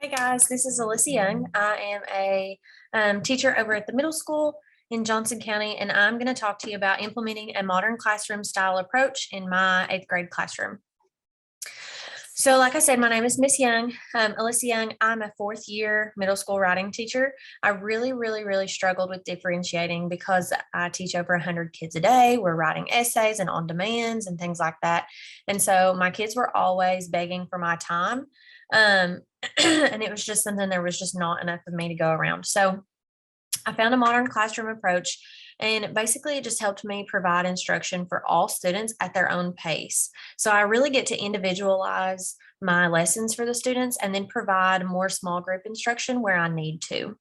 Hey guys, this is Alissa Young. I am a teacher over at the middle school in Johnson County, and I'm going to talk to you about implementing a modern classroom style approach in my 8th grade classroom. So like I said, my name is Miss Young, Alissa Young. I'm a 4th year middle school writing teacher. I really struggled with differentiating because I teach over 100 kids a day. We're writing essays and on demands and things like that. And so my kids were always begging for my time. And it was just something, there was just not enough of me to go around. So I found a modern classroom approach, and basically it just helped me provide instruction for all students at their own pace. So I really get to individualize my lessons for the students and then provide more small group instruction where I need to.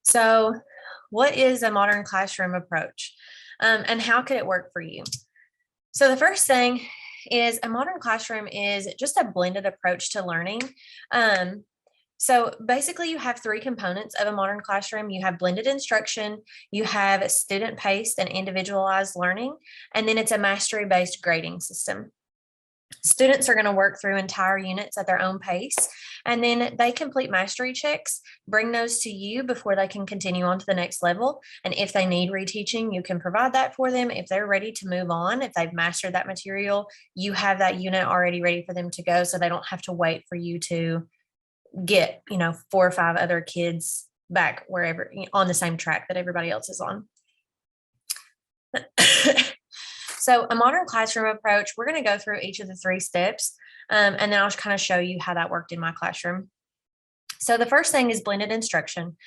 So what is a modern classroom approach, and how could it work for you? So the first thing is a modern classroom is just a blended approach to learning. So basically you have 3 components of a modern classroom. You have blended instruction, you have student-paced and individualized learning, and then it's a mastery-based grading system. Students are going to work through entire units at their own pace, and then they complete mastery checks, bring those to you before they can continue on to the next level. And if they need reteaching, you can provide that for them. If they're ready to move on, if they've mastered that material, you have that unit already ready for them to go, so they don't have to wait for you to get 4 or 5 other kids back wherever on the same track that everybody else is on. So a modern classroom approach, we're going to go through each of the 3 steps, and then I'll kind of show you how that worked in my classroom. So the first thing is blended instruction.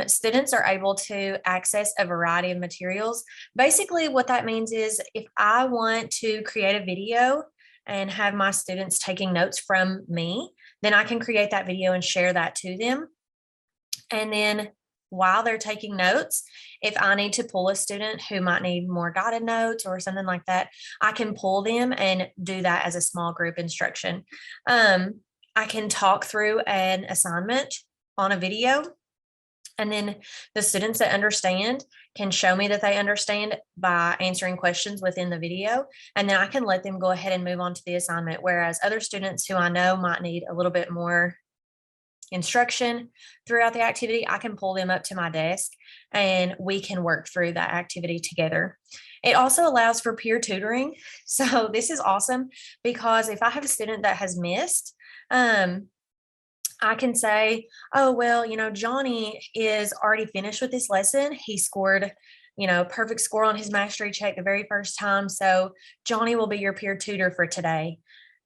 Students are able to access a variety of materials. Basically what that means is if I want to create a video and have my students taking notes from me, then I can create that video and share that to them. And then while they're taking notes, if I need to pull a student who might need more guided notes or something like that, I can pull them and do that as a small group instruction. I can talk through an assignment on a video, and then the students that understand can show me that they understand by answering questions within the video. And then I can let them go ahead and move on to the assignment. Whereas other students who I know might need a little bit more instruction throughout the activity, I can pull them up to my desk and we can work through that activity together. It also allows for peer tutoring. So this is awesome because if I have a student that has missed, I can say, oh, well, Johnny is already finished with this lesson. He scored, perfect score on his mastery check the very first time. So Johnny will be your peer tutor for today.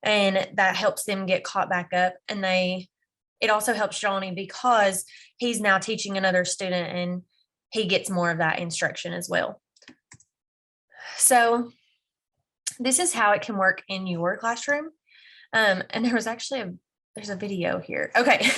And that helps them get caught back up. And it also helps Johnny because he's now teaching another student and he gets more of that instruction as well. So this is how it can work in your classroom. And there was actually there's a video here. Okay.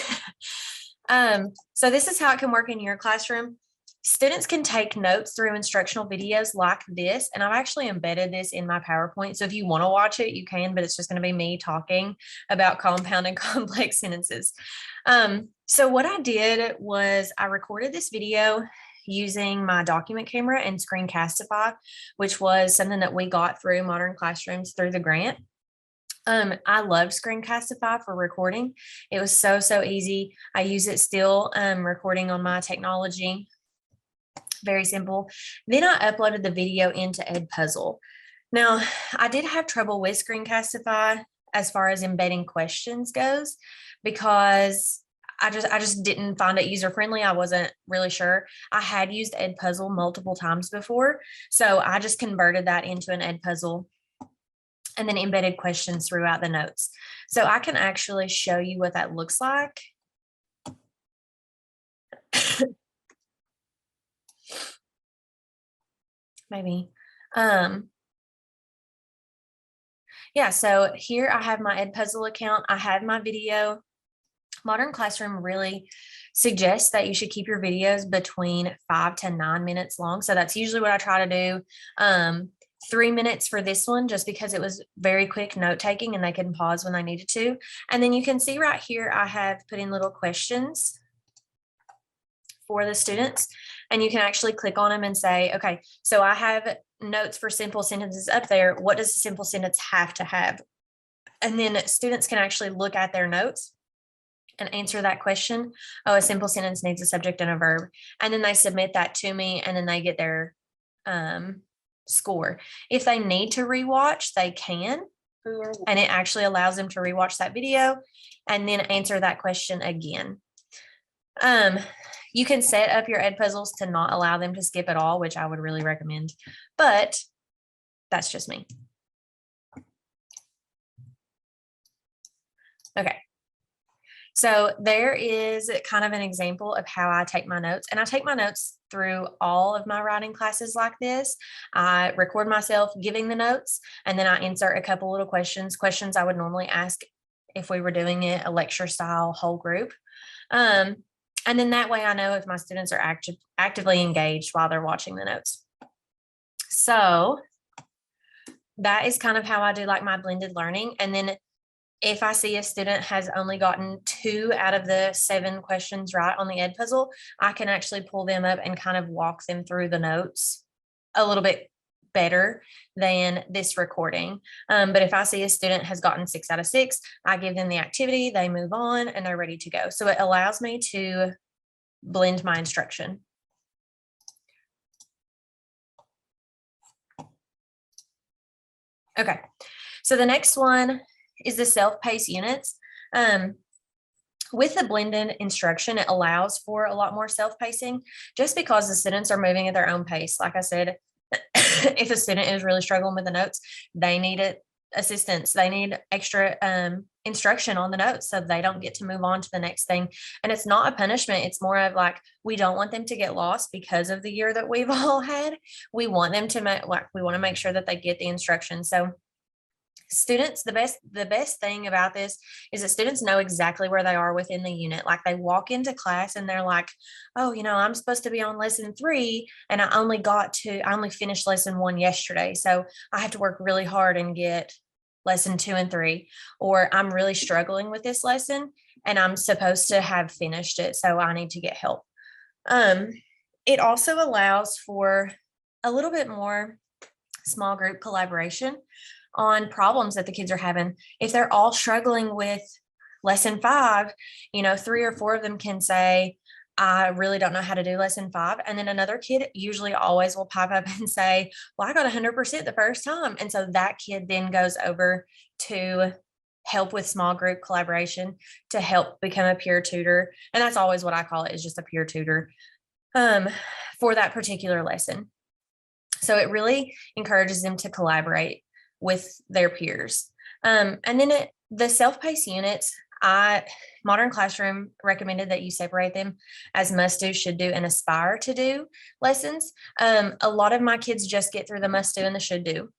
So this is how it can work in your classroom. Students can take notes through instructional videos like this, and I've actually embedded this in my PowerPoint. So if you want to watch it, you can, but it's just going to be me talking about compound and complex sentences. So what I did was I recorded this video using my document camera and Screencastify, which was something that we got through Modern Classrooms through the grant. I love Screencastify for recording. It was so easy. I use it still recording on my technology. Very simple. Then I uploaded the video into Edpuzzle. Now, I did have trouble with Screencastify as far as embedding questions goes because I just didn't find it user friendly. I wasn't really sure. I had used Edpuzzle multiple times before, so I just converted that into an Edpuzzle and then embedded questions throughout the notes. So I can actually show you what that looks like. Maybe. Yeah, so here I have my Edpuzzle account. I have my video. Modern Classroom really suggests that you should keep your videos between 5 to 9 minutes long. So that's usually what I try to do. 3 minutes for this one, just because it was very quick note taking and they can pause when they needed to. And then you can see right here, I have put in little questions for the students, and you can actually click on them and say, okay, so I have notes for simple sentences up there. What does a simple sentence have to have? And then students can actually look at their notes and answer that question. Oh, a simple sentence needs a subject and a verb. And then they submit that to me, and then they get their score. If they need to rewatch, they can. And it actually allows them to rewatch that video and then answer that question again. You can set up your Edpuzzles to not allow them to skip at all, which I would really recommend, but that's just me. Okay. So there is kind of an example of how I take my notes, and I take my notes through all of my writing classes like this. I record myself giving the notes, and then I insert a couple little questions I would normally ask if we were doing it a lecture style whole group. And then that way I know if my students are actively engaged while they're watching the notes. So that is kind of how I do like my blended learning. And then if I see a student has only gotten 2 out of the 7 questions right on the Edpuzzle, I can actually pull them up and kind of walk them through the notes a little bit better than this recording. But if I see a student has gotten 6 out of 6, I give them the activity, they move on, and they're ready to go. So it allows me to blend my instruction. Okay, so the next one is the self-paced units. With the blended instruction, it allows for a lot more self-pacing just because the students are moving at their own pace. Like I said, if a student is really struggling with the notes, they need assistance. They need extra instruction on the notes so they don't get to move on to the next thing. And it's not a punishment. It's more of like, we don't want them to get lost because of the year that we've all had. We want them to we want to make sure that they get the instruction. So students, the best thing about this is that students know exactly where they are within the unit. Like they walk into class and they're like, oh, I'm supposed to be on lesson 3 and I only finished lesson 1 yesterday. So I have to work really hard and get lesson 2 and 3, or I'm really struggling with this lesson and I'm supposed to have finished it. So I need to get help. It also allows for a little bit more small group collaboration on problems that the kids are having. If they're all struggling with lesson 5, 3 or 4 of them can say, I really don't know how to do lesson 5. And then another kid usually always will pipe up and say, well, I got 100% the first time. And so that kid then goes over to help with small group collaboration to help become a peer tutor. And that's always what I call it, is just a peer tutor for that particular lesson. So it really encourages them to collaborate with their peers. And then the self-paced units, Modern Classroom recommended that you separate them as must do, should do, and aspire to do lessons. A lot of my kids just get through the must do and the should do.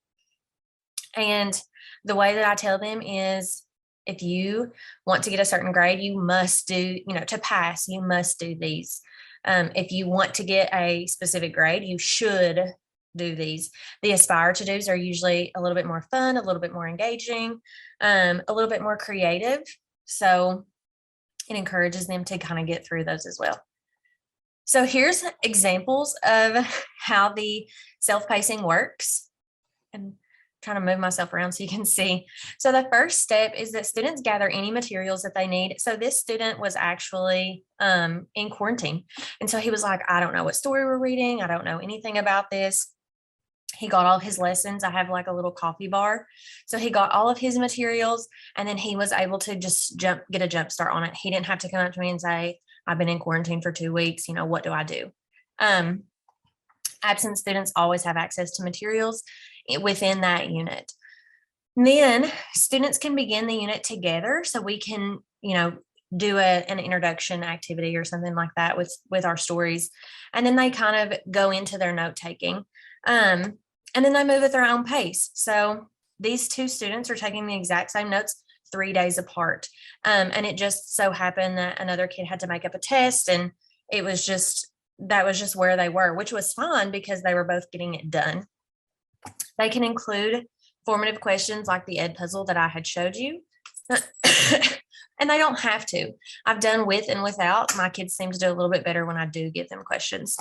And the way that I tell them is, if you want to get a certain grade, you must do, to pass, you must do these. If you want to get a specific grade, you should do these. The aspire to do's are usually a little bit more fun, a little bit more engaging, a little bit more creative. So it encourages them to kind of get through those as well. So here's examples of how the self-pacing works. I'm trying to move myself around so you can see. So the first step is that students gather any materials that they need. So this student was actually in quarantine. And so he was like, I don't know what story we're reading. I don't know anything about this. He got all his lessons. I have like a little coffee bar. So he got all of his materials, and then he was able to just get a jump start on it. He didn't have to come up to me and say, I've been in quarantine for 2 weeks. What do I do? Absent students always have access to materials within that unit. And then students can begin the unit together. So we can, do an introduction activity or something like that with our stories. And then they kind of go into their note taking. And then they move at their own pace. So these 2 students are taking the exact same notes 3 days apart. And it just so happened that another kid had to make up a test, and that was just where they were, which was fine because they were both getting it done. They can include formative questions like the Edpuzzle that I had showed you. And they don't have to. I've done with and without. My kids seem to do a little bit better when I do give them questions.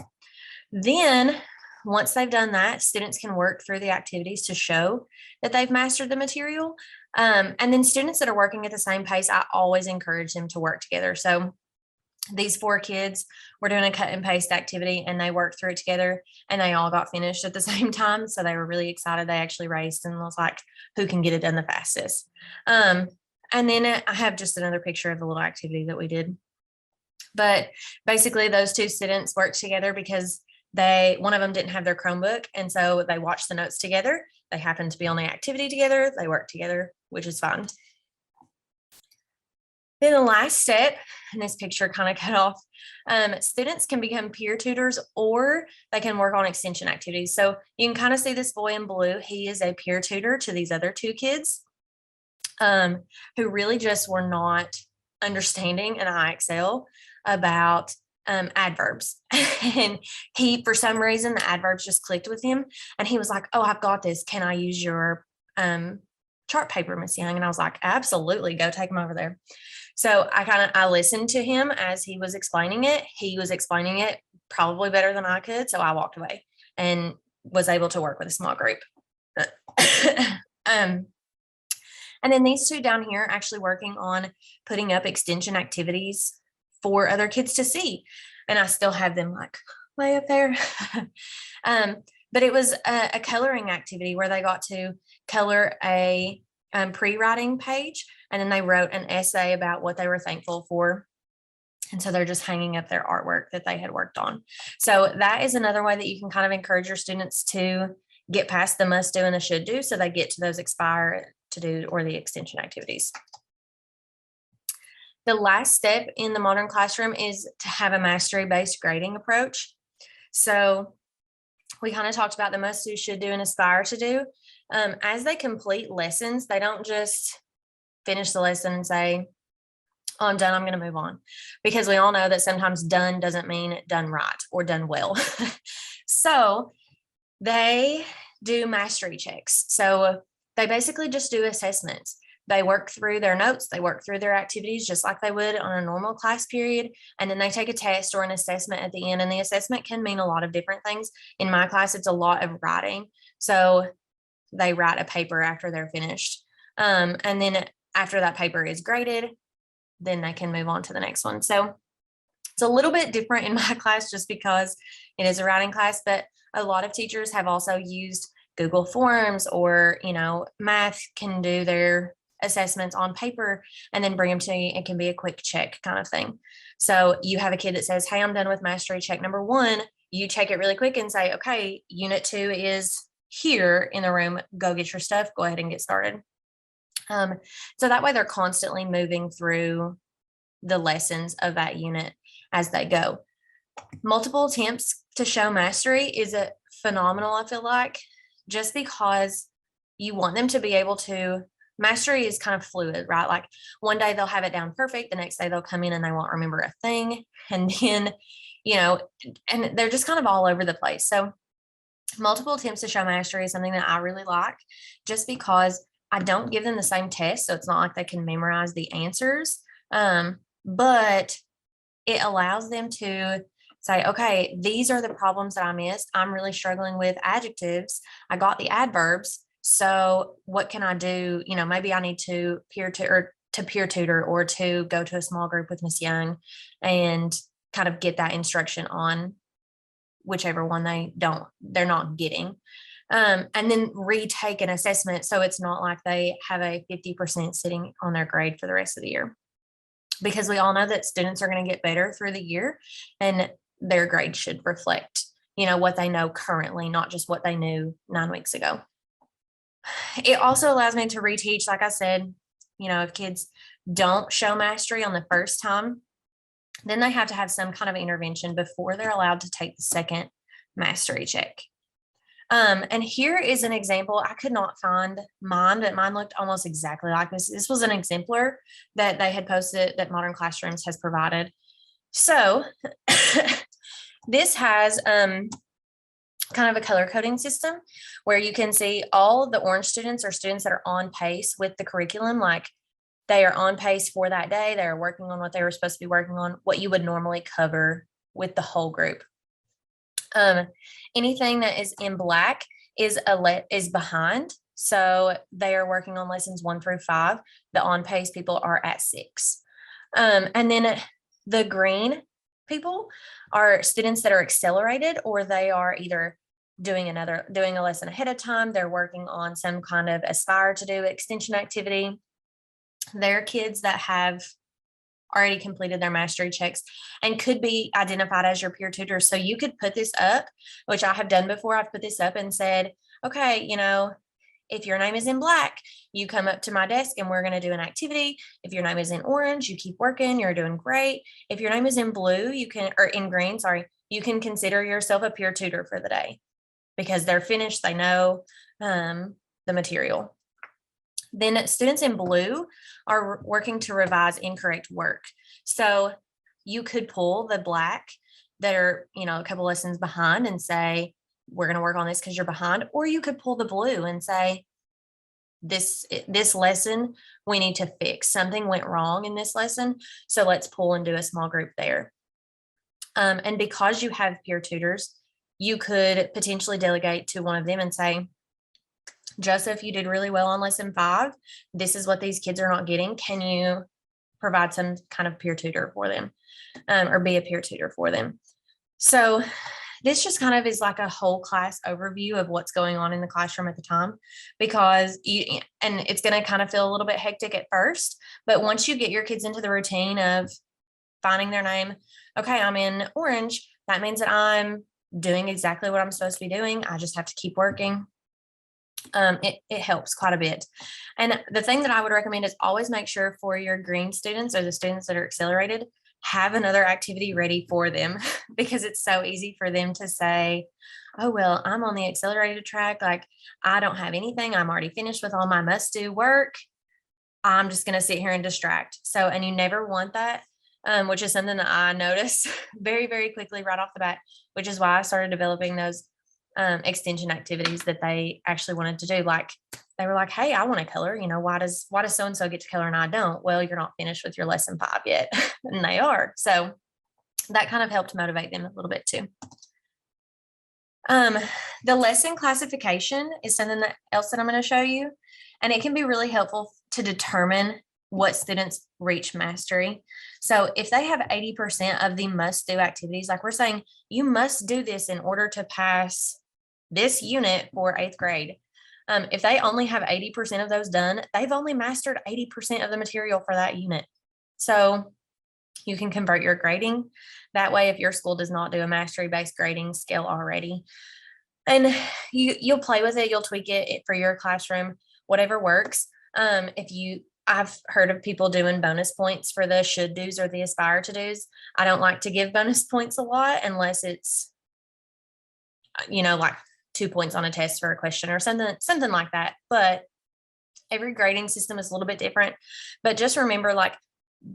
Then once they've done that, students can work through the activities to show that they've mastered the material. And then students that are working at the same pace, I always encourage them to work together. So these 4 kids were doing a cut and paste activity and they worked through it together and they all got finished at the same time. So they were really excited. They actually raced and was like, who can get it done the fastest? And then I have just another picture of the little activity that we did. But basically those 2 students worked together because one of them didn't have their Chromebook. And so they watched the notes together. They happened to be on the activity together. They worked together, which is fun. Then the last step, and this picture kind of cut off, students can become peer tutors or they can work on extension activities. So you can kind of see this boy in blue. He is a peer tutor to these other 2 kids who really just were not understanding in IXL about adverbs. And for some reason, the adverbs just clicked with him. And he was like, oh, I've got this. Can I use your chart paper, Miss Young? And I was like, absolutely, go take him over there. So I listened to him as he was explaining it. He was explaining it probably better than I could. So I walked away and was able to work with a small group. And then these 2 down here actually working on putting up extension activities for other kids to see. And I still have them like way up there. But it was a coloring activity where they got to color a pre-writing page, and then they wrote an essay about what they were thankful for. And so they're just hanging up their artwork that they had worked on. So that is another way that you can kind of encourage your students to get past the must do and the should do, so they get to those aspire to do or the extension activities. The last step in the modern classroom is to have a mastery-based grading approach. So we kind of talked about the must do, should do, and aspire to do. As they complete lessons, they don't just finish the lesson and say, oh, I'm done, I'm going to move on. Because we all know that sometimes done doesn't mean done right or done well. So they do mastery checks. So they basically just do assessments. They work through their notes, they work through their activities just like they would on a normal class period. And then they take a test or an assessment at the end. And the assessment can mean a lot of different things. In my class, it's a lot of writing. So they write a paper after they're finished. And then after that paper is graded, then they can move on to the next one. So it's a little bit different in my class just because it is a writing class, but a lot of teachers have also used Google Forms, or, math can do their assessments on paper and then bring them to you. It can be a quick check kind of thing. So you have a kid that says, hey, I'm done with mastery check number 1. You check it really quick and say, okay, unit 2 is here in the room. Go get your stuff. Go ahead and get started. So that way they're constantly moving through the lessons of that unit as they go. Multiple attempts to show mastery is a phenomenal, I feel like, just because you want them to be able to. Mastery is kind of fluid, right? Like one day they'll have it down perfect. The next day they'll come in and they won't remember a thing. And then, and they're just kind of all over the place. So multiple attempts to show mastery is something that I really like, just because I don't give them the same test. So it's not like they can memorize the answers, but it allows them to say, okay, these are the problems that I missed. I'm really struggling with adjectives. I got the adverbs. So what can I do? Maybe I need to peer tutor or to go to a small group with Miss Young and kind of get that instruction on whichever one they're not getting. And then retake an assessment. So it's not like they have a 50% sitting on their grade for the rest of the year, because we all know that students are going to get better through the year, and their grade should reflect, what they know currently, not just what they knew 9 weeks ago. It also allows me to reteach, like I said, if kids don't show mastery on the first time, then they have to have some kind of intervention before they're allowed to take the second mastery check. And here is an example. I could not find mine, but mine looked almost exactly like this. This was an exemplar that they had posted that Modern Classrooms has provided. So this has kind of a color coding system where you can see all the orange students are students that are on pace with the curriculum. Like they are on pace for that day. They're working on what they were supposed to be working on, what you would normally cover with the whole group. Anything that is in black is behind. So they are working on lessons 1 through 5. The on-pace people are at 6. And then the green people are students that are accelerated, or they are either doing a lesson ahead of time. They're working on some kind of aspire to do extension activity. They're kids that have already completed their mastery checks and could be identified as your peer tutor. So you could put this up, which I have done before. I've put this up and said, okay, if your name is in black, you come up to my desk and we're going to do an activity. If your name is in orange, you keep working, you're doing great. If your name is in blue, or in green, sorry, you can consider yourself a peer tutor for the day because they're finished, they know the material. Then students in blue are working to revise incorrect work. So you could pull the black that are, a couple lessons behind and say, we're going to work on this because you're behind. Or you could pull the blue and say, this lesson, we need to fix. Something went wrong in this lesson. So let's pull and do a small group there. And because you have peer tutors, you could potentially delegate to one of them and say, Joseph, you did really well on lesson 5. This is what these kids are not getting. Can you provide some kind of peer tutor for them, or be a peer tutor for them? So this just kind of is like a whole class overview of what's going on in the classroom at the time, because and it's going to kind of feel a little bit hectic at first, but once you get your kids into the routine of finding their name, okay, I'm in orange. That means that I'm doing exactly what I'm supposed to be doing. I just have to keep working. It helps quite a bit. And the thing that I would recommend is always make sure for your green students, or the students that are accelerated, have another activity ready for them, because it's so easy for them to say, oh, well, I'm on the accelerated track. Like, I don't have anything. I'm already finished with all my must do work. I'm just going to sit here and distract. So, and you never want that, which is something that I noticed very, very quickly right off the bat, which is why I started developing those extension activities that they actually wanted to do. Like, they were like, hey, I want to color, why does so-and-so get to color and I don't? Well, you're not finished with your lesson 5 yet. And they are. So that kind of helped motivate them a little bit too. The lesson classification is something else that I'm going to show you, and it can be really helpful to determine what students reach mastery. So if they have 80% of the must do activities, like we're saying, you must do this in order to pass this unit for 8th grade. If they only have 80% of those done, they've only mastered 80% of the material for that unit. So you can convert your grading that way if your school does not do a mastery-based grading scale already. And you'll play with it, you'll tweak it for your classroom, whatever works. I've heard of people doing bonus points for the should do's or the aspire to do's. I don't like to give bonus points a lot unless it's, like 2 points on a test for a question or something like that. But every grading system is a little bit different. But just remember, like,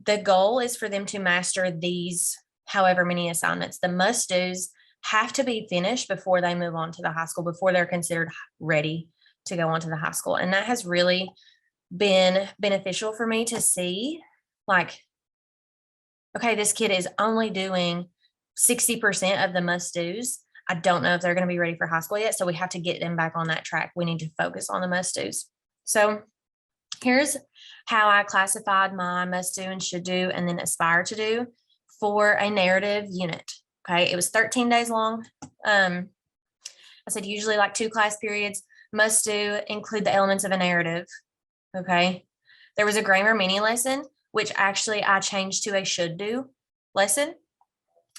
the goal is for them to master these however many assignments. The must do's have to be finished before they move on to the high school, before they're considered ready to go on to the high school. And that has really been beneficial for me to see, like, okay, this kid is only doing 60% of the must do's. I don't know if they're going to be ready for high school yet. So we have to get them back on that track. We need to focus on the must do's. So here's how I classified my must do and should do and then aspire to do for a narrative unit. Okay. It was 13 days long. I said usually like 2 class periods. Must do include the elements of a narrative. Okay. There was a grammar mini lesson, which actually I changed to a should do lesson.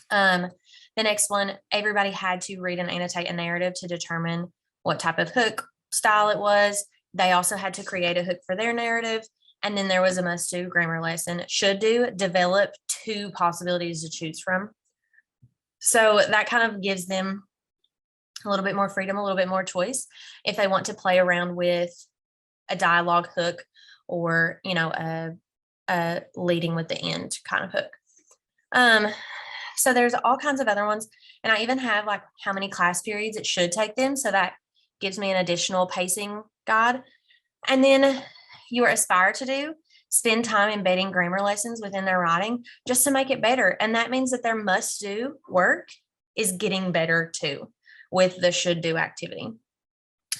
The next one, everybody had to read and annotate a narrative to determine what type of hook style it was. They also had to create a hook for their narrative. And then there was a must do grammar lesson. Should do, develop 2 possibilities to choose from. So that kind of gives them a little bit more freedom, a little bit more choice if they want to play around with a dialogue hook or, a leading with the end kind of hook. So there's all kinds of other ones. And I even have like how many class periods it should take them. So that gives me an additional pacing guide. And then your aspire to do, spend time embedding grammar lessons within their writing just to make it better. And that means that their must do work is getting better too with the should do activity.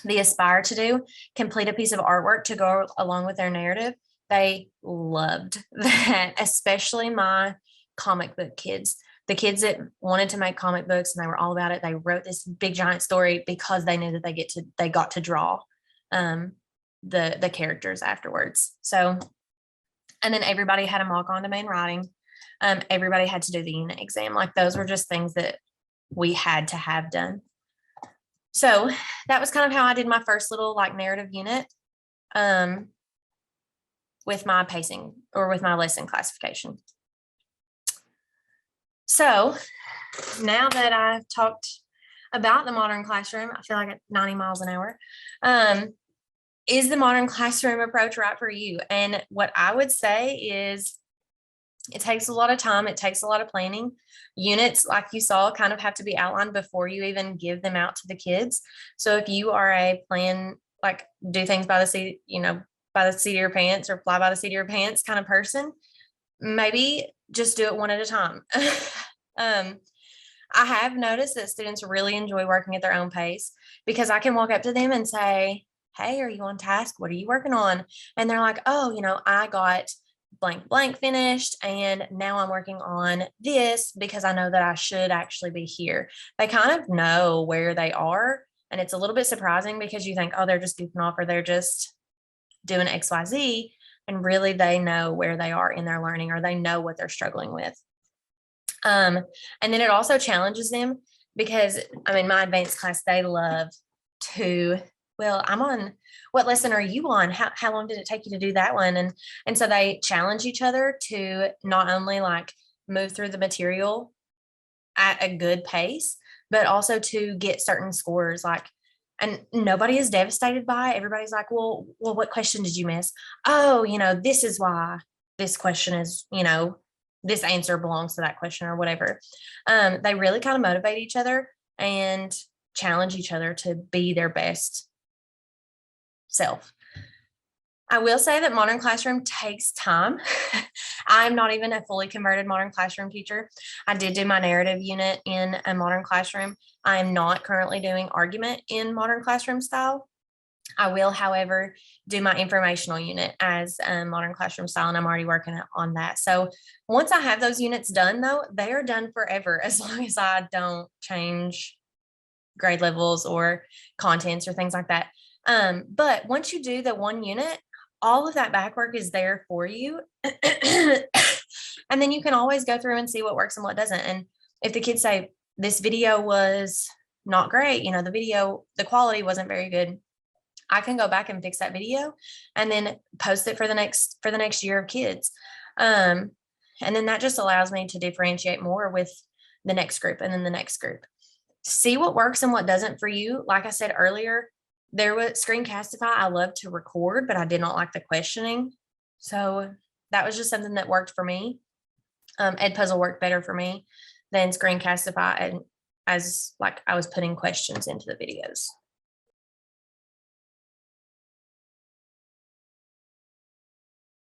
the aspire to do, complete a piece of artwork to go along with their narrative. They loved that, especially my comic book kids. The kids that wanted to make comic books and they were all about it. They wrote this big giant story because they knew that they got to draw the characters afterwards. So, and then everybody had a mock on demand writing. Everybody had to do the unit exam. Like those were just things that we had to have done. So that was kind of how I did my first little like narrative unit with my pacing or with my lesson classification. So now that I've talked about the modern classroom, I feel like at 90 miles an hour. Is the modern classroom approach right for you? And what I would say is it takes a lot of time. It takes a lot of planning. Units, like you saw, kind of have to be outlined before you even give them out to the kids. So if you are a plan, like do things by the seat, by the seat of your pants or fly by the seat of your pants kind of person, maybe just do it one at a time. I have noticed that students really enjoy working at their own pace because I can walk up to them and say, hey, are you on task? What are you working on? And they're like, oh, I got blank blank finished and now I'm working on this because I know that I should actually be here. They kind of know where they are, and it's a little bit surprising because you think, oh, they're just goofing off or they're just doing XYZ, and really they know where they are in their learning or they know what they're struggling with. And then it also challenges them because my advanced class, they love to, well, I'm on, what lesson are you on? How long did it take you to do that one? And so they challenge each other to not only like move through the material at a good pace, but also to get certain scores. And nobody is devastated by it. Everybody's like, well, what question did you miss? Oh, this is why this question is, this answer belongs to that question or whatever. They really kind of motivate each other and challenge each other to be their best self. I will say that modern classroom takes time. I'm not even a fully converted modern classroom teacher. I did do my narrative unit in a modern classroom. I am not currently doing argument in modern classroom style. I will, however, do my informational unit as a modern classroom style, and I'm already working on that. So once I have those units done, though, they are done forever as long as I don't change grade levels or contents or things like that. But once you do the one unit, all of that back work is there for you. And then you can always go through and see what works and what doesn't. And if the kids say this video was not great, the quality wasn't very good, I can go back and fix that video and then post it for the next year of kids. And then that just allows me to differentiate more with the next group and then the next group. See what works and what doesn't for you. Like I said earlier, there was Screencastify. I love to record, but I did not like the questioning. So that was just something that worked for me. Edpuzzle worked better for me than Screencastify, and as like I was putting questions into the videos.